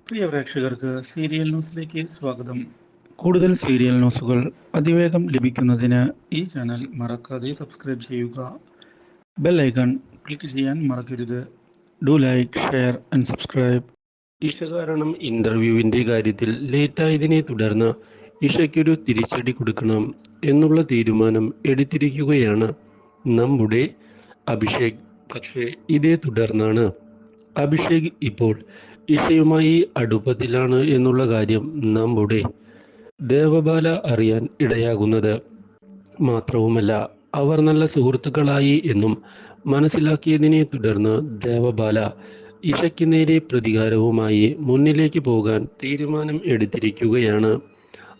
പ്രിയ പ്രേക്ഷകർക്ക് സീരിയൽ ന്യൂസിലേക്ക് സ്വാഗതം. കൂടുതൽ സീരിയൽ ന്യൂസുകൾ അതിവേഗം ലഭിക്കുന്നതിന് ഈ ചാനൽ മറക്കാതെ സബ്സ്ക്രൈബ് ചെയ്യുക. ബെൽ ഐക്കൺ ക്ലിക്ക് ചെയ്യാൻ മറക്കരുത്. Do like, share and subscribe. Isha കാരണം ഇന്റർവ്യൂവിന്റെ കാര്യത്തിൽ ലേറ്റായതിനെ തുടർന്ന് ഇഷയ്ക്കൊരു തിരിച്ചടി കൊടുക്കണം എന്നുള്ള തീരുമാനം എടുത്തിരിക്കുകയാണ് നമ്മുടെ അഭിഷേക്. പക്ഷേ ഇതേ തുടർന്നാണ് അഭിഷേക് ഇപ്പോൾ ഇഷയുമായി അടുപ്പത്തിലാണ് എന്നുള്ള കാര്യം നമ്മുടെ ദേവബാല അറിയാൻ ഇടയാകുന്നത്. മാത്രവുമല്ല, അവർ നല്ല സുഹൃത്തുക്കളായി എന്നും മനസ്സിലാക്കിയതിനെ തുടർന്ന് ദേവബാല ഇഷയ്ക്ക് നേരെ പ്രതികാരവുമായി മുന്നിലേക്ക് പോകാൻ തീരുമാനം എടുത്തിരിക്കുകയാണ്.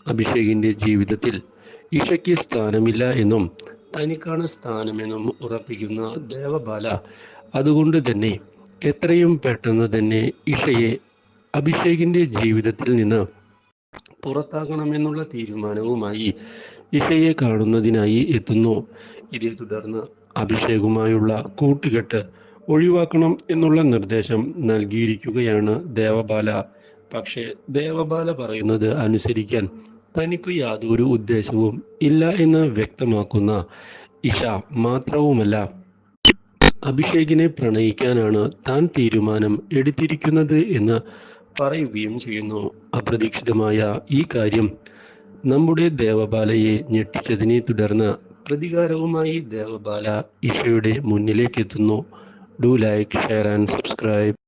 അഭിഷേകിന്റെ ജീവിതത്തിൽ ഇഷയ്ക്ക് സ്ഥാനമില്ല എന്നും തനിക്കാണ് സ്ഥാനമെന്നും ഉറപ്പിക്കുന്ന ദേവബാല അതുകൊണ്ട് തന്നെ എത്രയും പെട്ടെന്ന് തന്നെ ഇഷയെ അഭിഷേകിന്റെ ജീവിതത്തിൽ നിന്ന് പുറത്താക്കണമെന്നുള്ള തീരുമാനവുമായി ഇഷയെ കാണുന്നതിനായി എത്തുന്നു. ഇതേ തുടർന്ന് അഭിഷേകുമായുള്ള കൂട്ടുകെട്ട് ഒഴിവാക്കണം എന്നുള്ള നിർദ്ദേശം നൽകിയിരിക്കുകയാണ് ദേവബാല. പക്ഷേ ദേവബാല പറയുന്നത് അനുസരിക്കാൻ തനിക്ക് യാതൊരു ഉദ്ദേശവും ഇല്ല എന്ന് വ്യക്തമാക്കുന്ന ഇഷ മാത്രവുമല്ല, അഭിഷേകിനെ പ്രണയിക്കാനാണ് താൻ തീരുമാനം എടുത്തിരിക്കുന്നത് എന്ന് പറയുകയും ചെയ്യുന്നു. അപ്രതീക്ഷിതമായ ഈ കാര്യം നമ്മുടെ ദേവബാലയെ ഞെട്ടിച്ചതിനെ തുടർന്ന് പ്രതികാരവുമായി ദേവബാല ഇഷയുടെ മുന്നിലേക്ക് എത്തുന്നു. Do like, share and subscribe.